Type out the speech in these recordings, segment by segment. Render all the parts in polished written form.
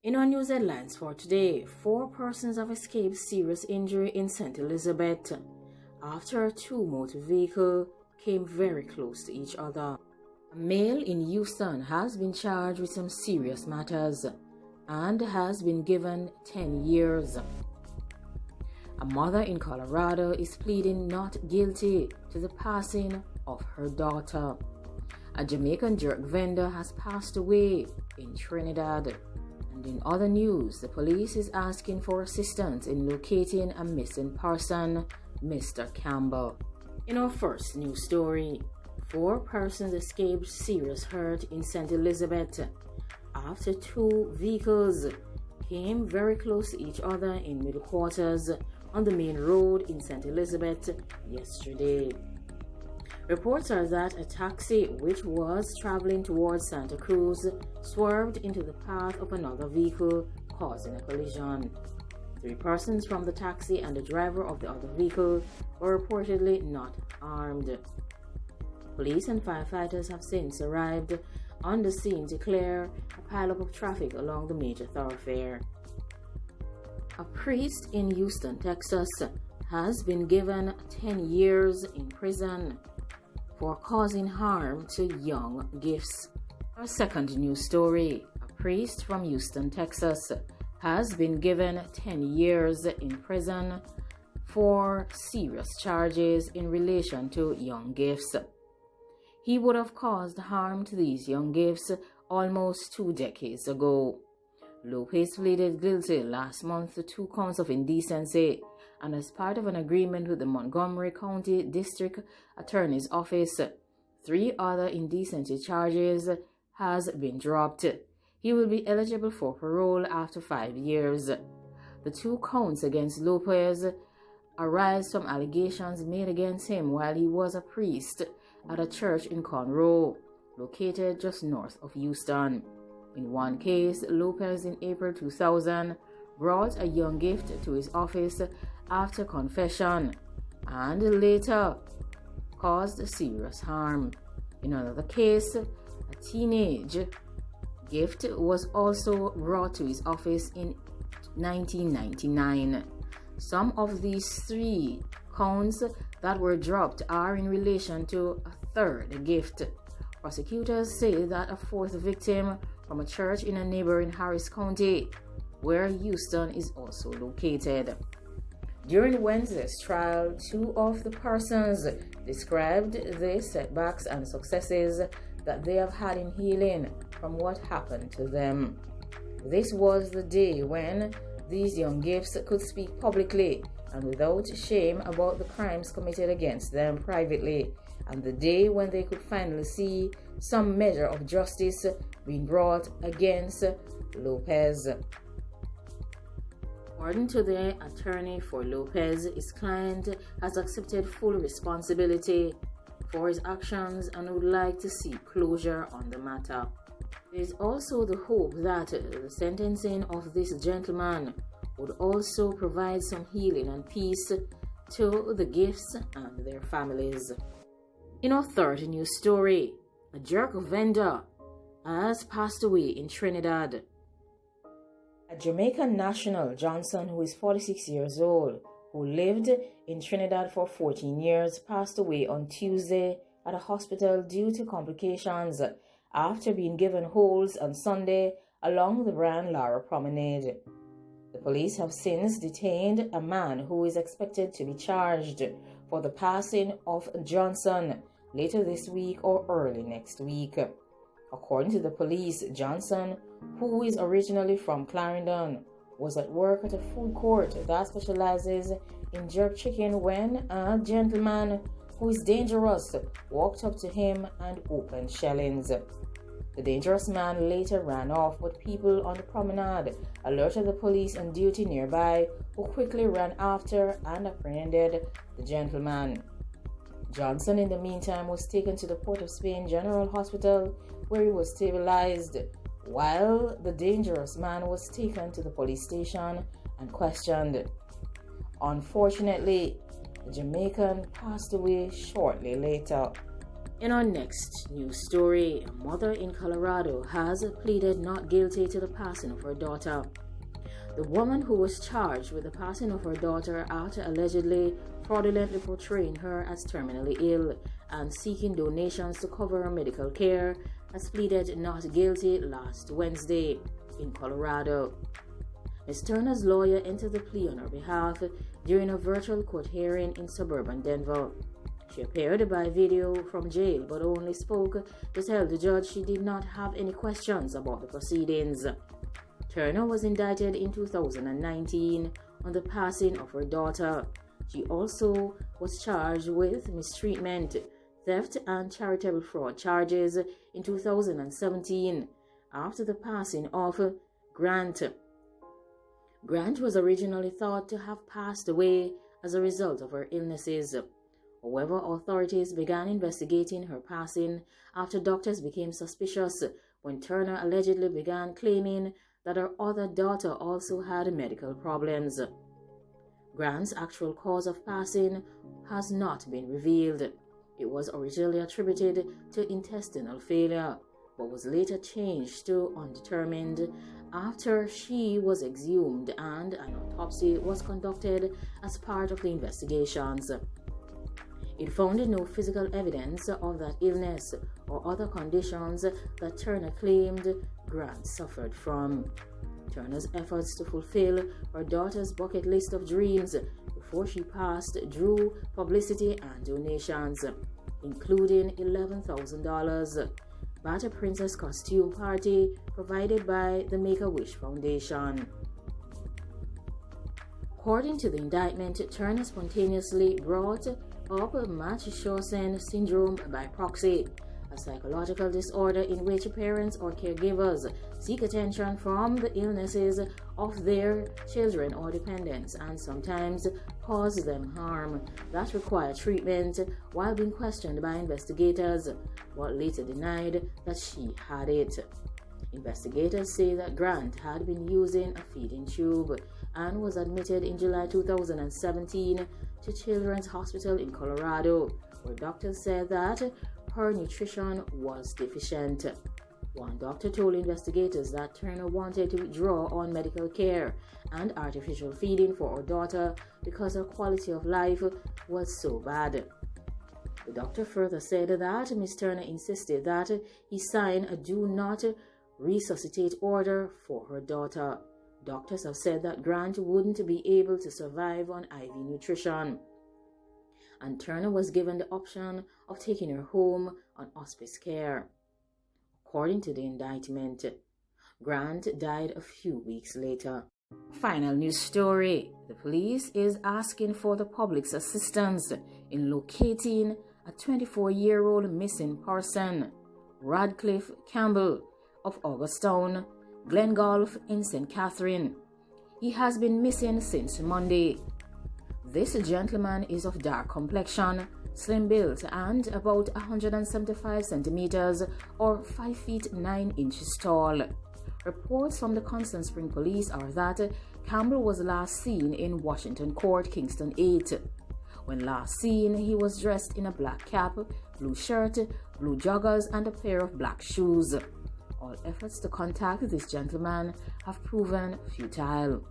In our news headlines for today, 4 persons have escaped serious injury in St. Elizabeth after 2 motor vehicles came very close to each other. A male in Houston has been charged with some serious matters and has been given 10 years. A mother in Colorado is pleading not guilty to the passing of her daughter. A Jamaican jerk vendor has passed away in Trinidad. And in other news, the police is asking for assistance in locating a missing person, Mr. Campbell. In our first news story, 4 persons escaped serious hurt in St. Elizabeth after 2 vehicles came very close to each other in middle quarters on the main road in St. Elizabeth yesterday. Reports are that a taxi which was traveling towards Santa Cruz swerved into the path of another vehicle, causing a collision. 3 persons from the taxi and the driver of the other vehicle were reportedly not armed. Police and firefighters have since arrived on the scene to clear a pileup of traffic along the major thoroughfare. A priest in Houston, Texas, has been given 10 years in prison for causing harm to young gifts. Our second news story, a priest from Houston, Texas, has been given 10 years in prison for serious charges in relation to young gifts. He would have caused harm to these young gifts almost 2 decades ago. Lopez pleaded guilty last month to 2 counts of indecency, and as part of an agreement with the Montgomery County District Attorney's Office, 3 other indecency charges has been dropped. He will be eligible for parole after 5 years. The 2 counts against Lopez arise from allegations made against him while he was a priest at a church in Conroe, located just north of Houston. In one case, Lopez in April 2000 brought a young gift to his office after confession and later caused serious harm. In another case, a teenage gift was also brought to his office in 1999. Some of these 3 counts that were dropped are in relation to a 3rd gift. Prosecutors say that a 4th victim from a church in a neighboring Harris County, where Houston is also located. During Wednesday's trial, 2 of the persons described the setbacks and successes that they have had in healing from what happened to them. This was the day when these young gifts could speak publicly and without shame about the crimes committed against them privately, and the day when they could finally see some measure of justice being brought against Lopez. According to the attorney for Lopez, his client has accepted full responsibility for his actions and would like to see closure on the matter. There is also the hope that the sentencing of this gentleman would also provide some healing and peace to the gifts and their families. In our third news story, a jerk vendor has passed away in Trinidad. A Jamaican national, Johnson, who is 46 years old, who lived in Trinidad for 14 years, passed away on Tuesday at a hospital due to complications after being given holds on Sunday along the Brian Lara Promenade. The police have since detained a man who is expected to be charged for the passing of Johnson later this week or early next week. According to the police, Johnson, who is originally from Clarendon, was at work at a food court that specializes in jerk chicken when a gentleman who is dangerous walked up to him and opened shellings. The dangerous man later ran off, but people on the promenade alerted the police on duty nearby, who quickly ran after and apprehended the gentleman. Johnson, in the meantime, was taken to the Port of Spain General Hospital, where he was stabilized, while the dangerous man was taken to the police station and questioned. Unfortunately, the Jamaican passed away shortly later. In our next news story, a mother in Colorado has pleaded not guilty to the passing of her daughter. The woman who was charged with the passing of her daughter after allegedly fraudulently portraying her as terminally ill and seeking donations to cover her medical care has pleaded not guilty last Wednesday in Colorado. Ms. Turner's lawyer entered the plea on her behalf during a virtual court hearing in suburban Denver. She appeared by video from jail but only spoke to tell the judge she did not have any questions about the proceedings. Turner was indicted in 2019 on the passing of her daughter. She also was charged with mistreatment, theft, and charitable fraud charges in 2017 after the passing of Grant. Grant was originally thought to have passed away as a result of her illnesses. However, authorities began investigating her passing after doctors became suspicious when Turner allegedly began claiming that her other daughter also had medical problems. Grant's actual cause of passing has not been revealed. It was originally attributed to intestinal failure, but was later changed to undetermined after she was exhumed and an autopsy was conducted as part of the investigations. It found no physical evidence of that illness or other conditions that Turner claimed Grant suffered from. Turner's efforts to fulfill her daughter's bucket list of dreams before she passed drew publicity and donations, including $11,000 at a princess costume party provided by the Make-A-Wish Foundation. According to the indictment, Turner spontaneously brought up Munchausen syndrome by proxy, a psychological disorder in which parents or caregivers seek attention from the illnesses of their children or dependents and sometimes cause them harm that require treatment, while being questioned by investigators, but later denied that she had it. Investigators say that Grant had been using a feeding tube and was admitted in July 2017 to Children's Hospital in Colorado, where doctors said that her nutrition was deficient. One doctor told investigators that Turner wanted to withdraw on medical care and artificial feeding for her daughter because her quality of life was so bad. The doctor further said that Ms. Turner insisted that he sign a do not resuscitate order for her daughter. Doctors have said that Grant wouldn't be able to survive on IV nutrition, and Turner was given the option of taking her home on hospice care. According to the indictment, Grant died a few weeks later. Final news story. The police is asking for the public's assistance in locating a 24-year-old missing person, Radcliffe Campbell of Augustown, Glengolf in St. Catherine. He has been missing since Monday. This gentleman is of dark complexion, slim built, and about 175 centimeters or 5 feet 9 inches tall. Reports from the Constant Spring Police are that Campbell was last seen in Washington Court, Kingston 8. When last seen, he was dressed in a black cap, blue shirt, blue joggers, and a pair of black shoes. All efforts to contact this gentleman have proven futile.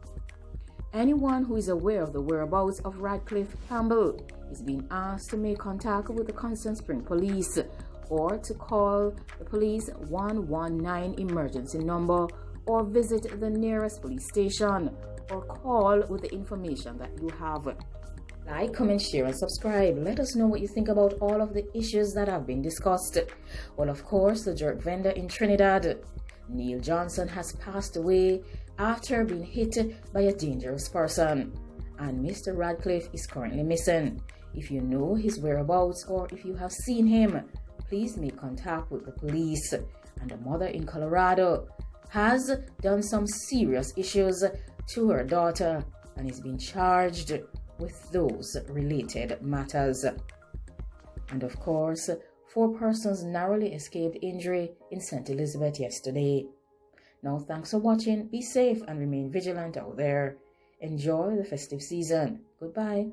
Anyone who is aware of the whereabouts of Radcliffe Campbell is being asked to make contact with the Constant Spring Police or to call the police 119 emergency number or visit the nearest police station or call with the information that you have. Like, comment, share, and subscribe. Let us know what you think about all of the issues that have been discussed. Well, of course, the jerk vendor in Trinidad, Neil Johnson, has passed away after being hit by a dangerous person. And Mr. Radcliffe is currently missing. If you know his whereabouts or if you have seen him, please make contact with the police. And the mother in Colorado has done some serious issues to her daughter and is being charged with those related matters. And of course, 4 persons narrowly escaped injury in St. Elizabeth yesterday. Now, thanks for watching. Be safe and remain vigilant out there. Enjoy the festive season. Goodbye.